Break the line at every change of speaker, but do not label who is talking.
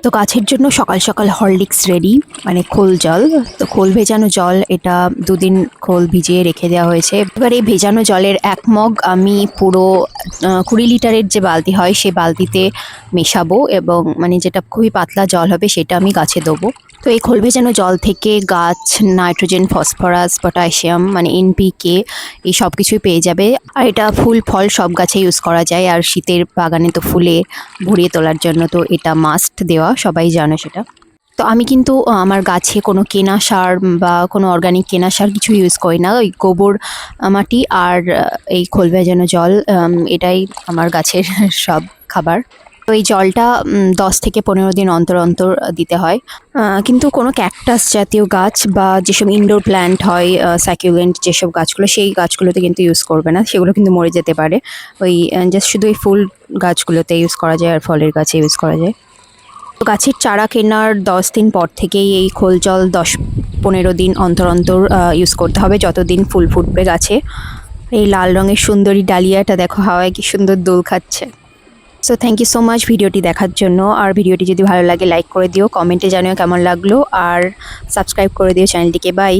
তো গাছের জন্য সকাল সকাল হরলিক্স রেডি, মানে খোল জল। তো খোল ভেজানো জল, এটা 2 দিন খোল ভিজিয়ে রেখে দেওয়া হয়েছে। এবার এই ভেজানো জলের 1 মগ আমি পুরো 20 লিটারের যে বালতি হয় সেই বালতিতে মেশাবো, এবং মানে যেটা খুবই পাতলা জল হবে সেটা আমি গাছে দেবো। তো এই খোল ভেজানো জল থেকে গাছ নাইট্রোজেন, ফসফরাস, পটাশিয়াম, মানে এনপিকে এই সব কিছুই পেয়ে যাবে। আর এটা ফুল ফল সব গাছে ইউজ করা যায়। আর শীতের বাগানে তো ফুলে ভরিয়ে তোলার জন্য তো এটা মাস্ট দেওয়া, সবাই জানো সেটা। তো আমি কিন্তু আমার গাছে কোনো কেনা সার বা কোনো অর্গানিক কেনা সার কিছু ইউজ করি না। ওই গোবর মাটি আর এই খোল ভেজানো জল, এটাই আমার গাছের সব খাবার। তো এই জলটা 10 থেকে 15 দিন অন্তর অন্তর দিতে হয়। কিন্তু কোনো ক্যাকটাস জাতীয় গাছ বা যেসব ইনডোর প্ল্যান্ট হয়, সাকিউলেন্ট যেসব গাছগুলো, সেই গাছগুলোতে কিন্তু ইউজ করবে না, সেগুলো কিন্তু মরে যেতে পারে। ওই জাস্ট শুধু এই ফুল গাছগুলোতে ইউজ করা যায় আর ফলের গাছে ইউজ করা যায়। তো গাছের চারা কেনার 10 দিন পর থেকেই এই খোল জল 10-15 দিন অন্তর অন্তর ইউজ করতে হবে, যতদিন ফুল ফুটবে গাছে। এই লাল রঙের সুন্দরী ডালিয়াটা দেখো হাওয়ায় কি সুন্দর দোল খাচ্ছে। So thank you so much ভিডিওটি দেখার জন্য। আর ভিডিওটি যদি ভালো লাগে লাইক করে দিও, কমেন্টে জানিও কেমন লাগলো, আর সাবস্ক্রাইব করে দিও চ্যানেলটিকে। বাই।